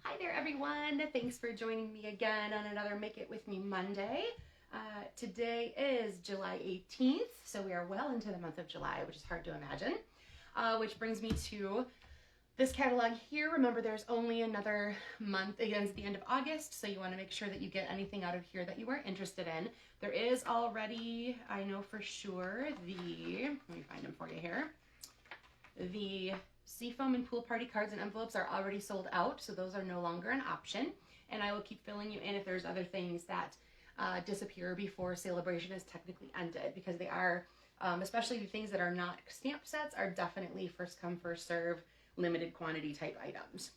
Hi there everyone, thanks for joining me again on another Make It With Me Monday. Today is July 18th, so we are well into the month of July, which is hard to imagine. Which brings me to this catalog here. Remember, there's only another month against the end of August, so you want to make sure that you get anything out of here that you are interested in. There is already, I know for sure, let me find them for you here. The Seafoam and Pool Party cards and envelopes are already sold out, so those are no longer an option. And I will keep filling you in if there's other things that disappear before celebration is technically ended, because they are, especially the things that are not stamp sets, are definitely first come, first serve, limited quantity type items.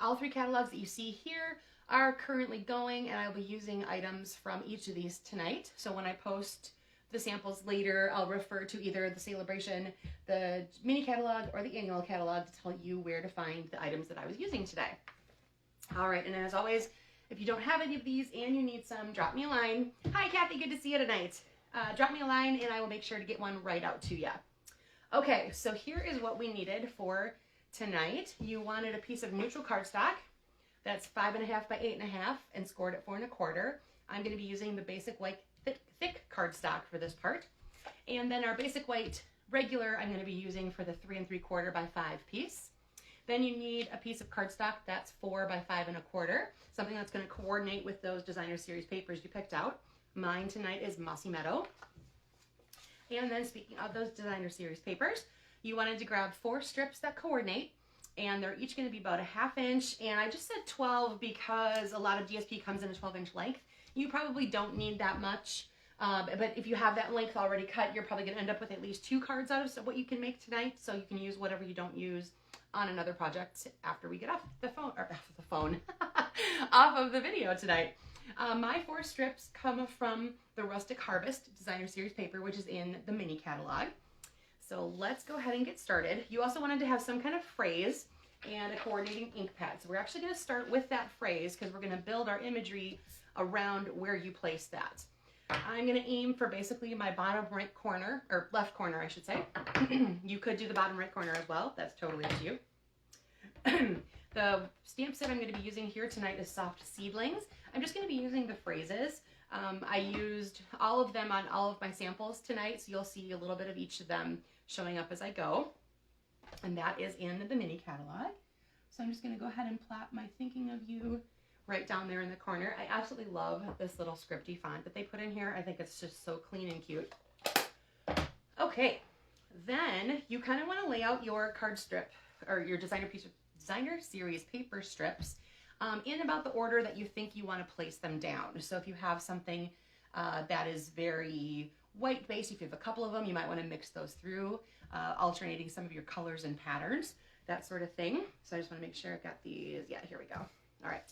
All three catalogs that you see here are currently going, and I'll be using items from each of these tonight. So when I post the samples later, I'll refer to either the celebration, the mini catalog, or the annual catalog to tell you where to find the items that I was using today. All right, and as always, if you don't have any of these and you need some, drop me a line. Hi, Kathy, good to see you tonight. Drop me a line and I will make sure to get one right out to you. Okay, so here is what we needed for tonight. You wanted a piece of neutral cardstock that's 5.5 by 8.5 and scored at 4 1/4. I'm going to be using the basic white thick cardstock for this part. And then our basic white regular I'm going to be using for the 3 3/4 by 5 piece. Then you need a piece of cardstock that's 4 by 5 1/4, something that's going to coordinate with those designer series papers you picked out. Mine tonight is Mossy Meadow. And then speaking of those designer series papers, you wanted to grab 4 strips that coordinate, and they're each going to be about a 1/2 inch. And I just said 12 because a lot of DSP comes in a 12-inch length. You probably don't need that much, but if you have that length already cut, you're probably going to end up with at least 2 cards out of what you can make tonight, so you can use whatever you don't use on another project after we get off the phone, off of the video tonight. My 4 strips come from the Rustic Harvest Designer Series paper, which is in the mini catalog. So let's go ahead and get started. You also wanted to have some kind of phrase and a coordinating ink pad. So we're actually going to start with that phrase because we're going to build our imagery around where you place that. I'm going to aim for basically my bottom right corner, or left corner I should say. You could do the bottom right corner as well. That's totally up to you. The stamp set I'm going to be using here tonight is Soft Seedlings. I'm just going to be using the phrases. I used all of them on all of my samples tonight, so you'll see a little bit of each of them showing up as I go. And that is in the mini catalog. So I'm just going to go ahead and plop my Thinking of You right down there in the corner. I absolutely love this little scripty font that they put in here. I think it's just so clean and cute. Okay, then you kind of want to lay out your card strip or your designer series paper strips in about the order that you think you want to place them down. So if you have something that is very white based, if you have a couple of them, you might want to mix those through, alternating some of your colors and patterns, that sort of thing. So I just want to make sure I've got these. Yeah, here we go. All right.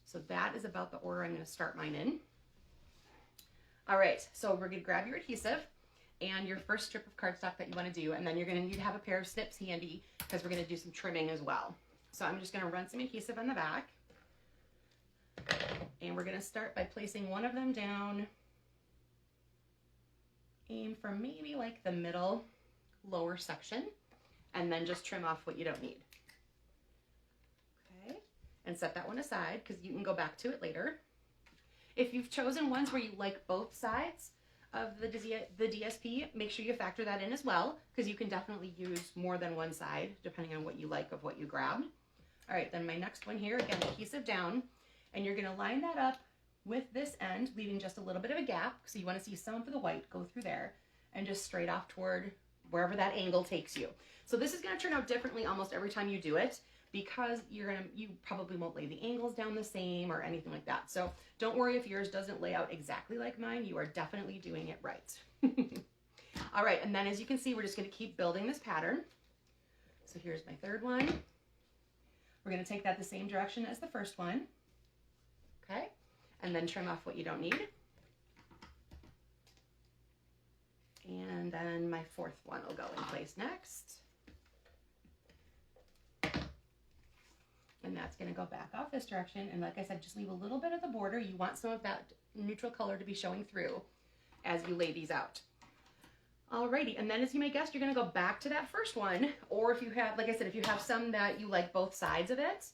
So that is about the order I'm going to start mine in. All right, so we're going to grab your adhesive and your first strip of cardstock that you want to do, and then you're going to need to have a pair of snips handy because we're going to do some trimming as well. So I'm just going to run some adhesive on the back, and we're going to start by placing one of them down. Aim for maybe like the middle lower section, and then just trim off what you don't need. And set that one aside because you can go back to it later. If you've chosen ones where you like both sides of the DSP, make sure you factor that in as well, because you can definitely use more than one side depending on what you like of what you grabbed. All right, then my next one here, again, adhesive down, and you're going to line that up with this end, leaving just a little bit of a gap. So you want to see some of the white go through there and just straight off toward wherever that angle takes you. So this is going to turn out differently almost every time you do it, because you probably won't lay the angles down the same or anything like that. So don't worry if yours doesn't lay out exactly like mine. You are definitely doing it right. All right, and then as you can see, we're just going to keep building this pattern. So here's my third one. We're going to take that the same direction as the first one. Okay, and then trim off what you don't need. And then my fourth one will go in place next. And that's going to go back off this direction. And like I said, just leave a little bit of the border. You want some of that neutral color to be showing through as you lay these out. Alrighty, and then as you may guess, you're going to go back to that first one. Or if you have, like I said, if you have some that you like both sides of it,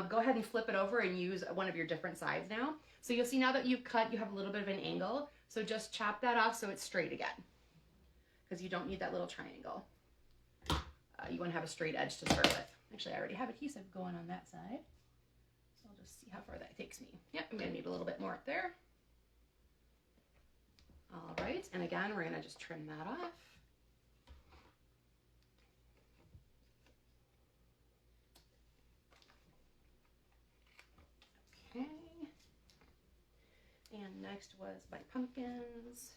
go ahead and flip it over and use one of your different sides now. So you'll see now that you've cut, you have a little bit of an angle. So just chop that off so it's straight again, because you don't need that little triangle. You want to have a straight edge to start with. Actually, I already have adhesive going on that side. So I'll just see how far that takes me. Yep, I'm going to need a little bit more up there. All right, and again, we're going to just trim that off. Okay. And next was my pumpkins.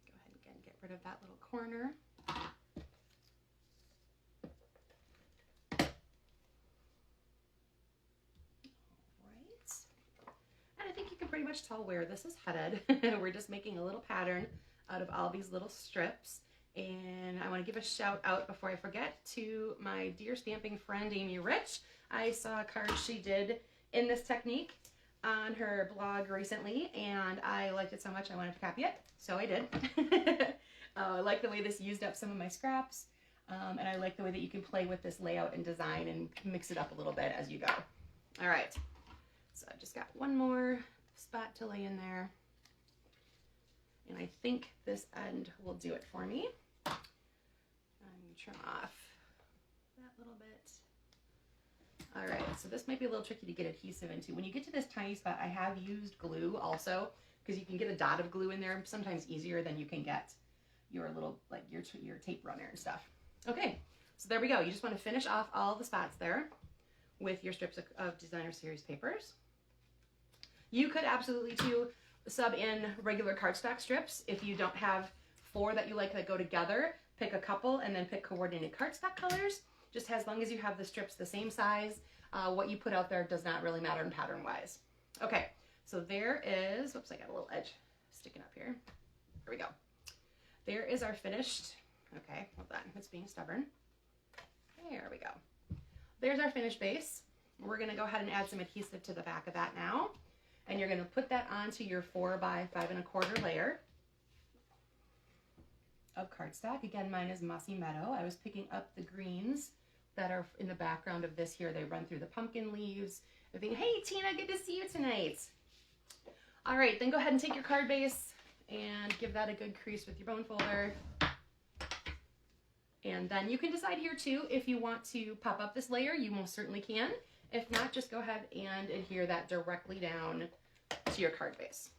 Go ahead and again, get rid of that little corner. I think you can pretty much tell where this is headed. We're just making a little pattern out of all these little strips. And I want to give a shout out before I forget to my dear stamping friend, Amy Rich. I saw a card she did in this technique on her blog recently, and I liked it so much I wanted to copy it. So I did. I like the way this used up some of my scraps. And I like the way that you can play with this layout and design and mix it up a little bit as you go. All right. So I've just got one more spot to lay in there. And I think this end will do it for me. I'm going to trim off that little bit. All right, so this might be a little tricky to get adhesive into. When you get to this tiny spot, I have used glue also, because you can get a dot of glue in there sometimes easier than you can get your little, like your tape runner and stuff. Okay, so there we go. You just want to finish off all the spots there with your strips of designer series papers. You could absolutely too sub in regular cardstock strips. If you don't have 4 that you like that go together, pick a couple and then pick coordinated cardstock colors. Just as long as you have the strips the same size, what you put out there does not really matter in pattern wise. Okay, so there is, whoops, I got a little edge sticking up here. There we go. There is our finished, okay, hold on, it's being stubborn. There we go. There's our finished base. We're gonna go ahead and add some adhesive to the back of that now. And you're going to put that onto your 4 by 5 1/4 layer of cardstock. Again, mine is Mossy Meadow. I was picking up the greens that are in the background of this here. They run through the pumpkin leaves. I think, hey, Tina, good to see you tonight. All right, then go ahead and take your card base and give that a good crease with your bone folder. And then you can decide here too, if you want to pop up this layer, you most certainly can. If not, just go ahead and adhere that directly down to your card base.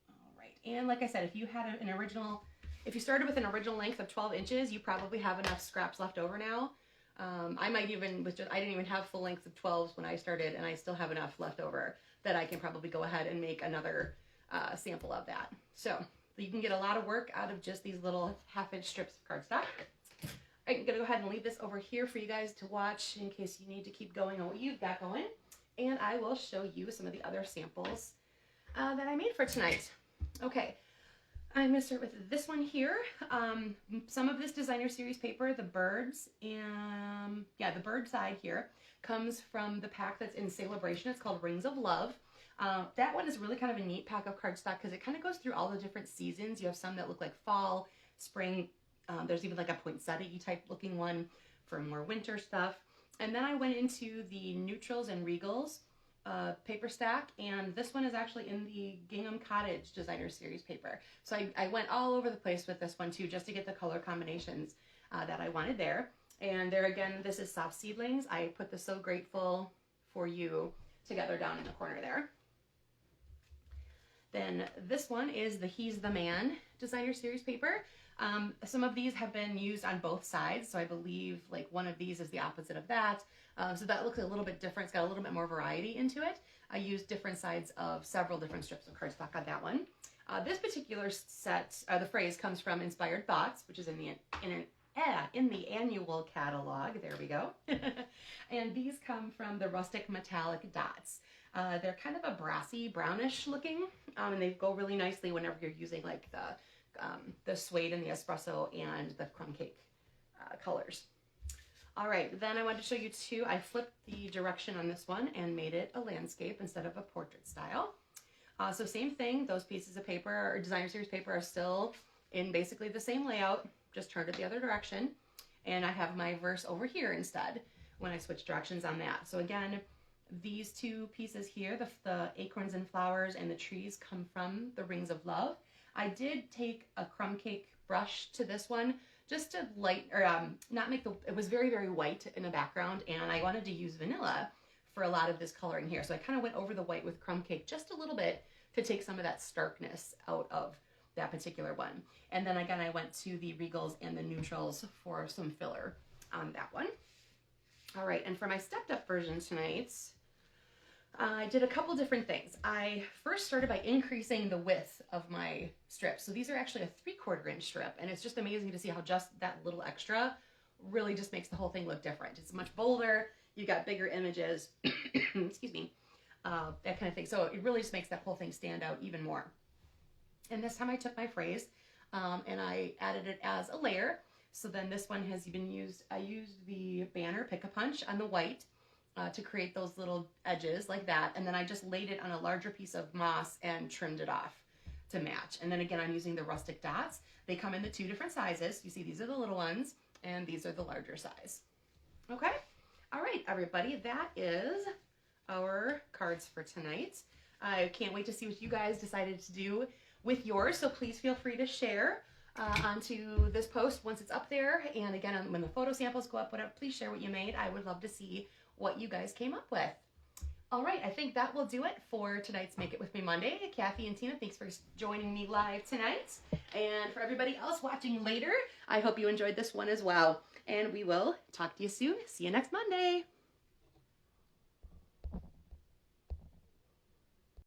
All right, and like I said, if you had if you started with an original length of 12 inches, you probably have enough scraps left over now. I might even, I didn't even have full length of 12s when I started, and I still have enough left over that I can probably go ahead and make another sample of that. So you can get a lot of work out of just these little 1/2 inch strips of cardstock. I'm going to go ahead and leave this over here for you guys to watch in case you need to keep going on what you've got going. And I will show you some of the other samples that I made for tonight. Okay, I'm going to start with this one here. Some of this designer series paper, the birds, and the bird side here, comes from the pack that's in Celebration. It's called Rings of Love. That one is really kind of a neat pack of cardstock because it kind of goes through all the different seasons. You have some that look like fall, spring. There's even like a poinsettia type looking one for more winter stuff. And then I went into the Neutrals and Regals paper stack, and this one is actually in the Gingham Cottage designer series paper. So I went all over the place with this one too, just to get the color combinations that I wanted there. And there again, this is Soft Seedlings. I put the So Grateful for You together down in the corner there. Then this one is the He's the Man designer series paper. Some of these have been used on both sides, so I believe like one of these is the opposite of that. So that looks a little bit different. It's got a little bit more variety into it. I used different sides of several different strips of cardstock on that one. This particular set, the phrase comes from Inspired Thoughts, which is in the annual catalog. There we go. And these come from the Rustic Metallic Dots. They're kind of a brassy, brownish looking, and they go really nicely whenever you're using like the suede and the espresso and the crumb cake colors. All right, then I wanted to show you two. I flipped the direction on this one and made it a landscape instead of a portrait style. So same thing, those pieces of paper or designer series paper are still in basically the same layout, just turned it the other direction. and I have my verse over here instead when I switch directions on that. So again, these two pieces here, the acorns and flowers and the trees, come from the Rings of Love. I did take a crumb cake brush to this one just to light, or not make the, it was very, very white in the background, and I wanted to use vanilla for a lot of this coloring here. So I kind of went over the white with crumb cake just a little bit to take some of that starkness out of that particular one. And then again, I went to the Regals and the Neutrals for some filler on that one. All right, and for my stepped up version tonight, I did a couple different things. I first started by increasing the width of my strips. So these are actually a 3/4 inch strip, and it's just amazing to see how just that little extra really just makes the whole thing look different. It's much bolder, you got bigger images, excuse me, that kind of thing. So it really just makes that whole thing stand out even more. And this time I took my phrase and I added it as a layer. So then this one has been used, I used the banner Pick-a-Punch on the white to create those little edges like that. And then I just laid it on a larger piece of moss and trimmed it off to match. And then again, I'm using the rustic dots. They come in the 2 different sizes. You see, these are the little ones and these are the larger size. Okay. All right, everybody, that is our cards for tonight. I can't wait to see what you guys decided to do with yours. So please feel free to share onto this post once it's up there. And again, when the photo samples go up, whatever, please share what you made. I would love to see what you guys came up with. All right, I think that will do it for tonight's Make It With Me Monday. Kathy and Tina, thanks for joining me live tonight. And for everybody else watching later, I hope you enjoyed this one as well. And we will talk to you soon. See you next Monday.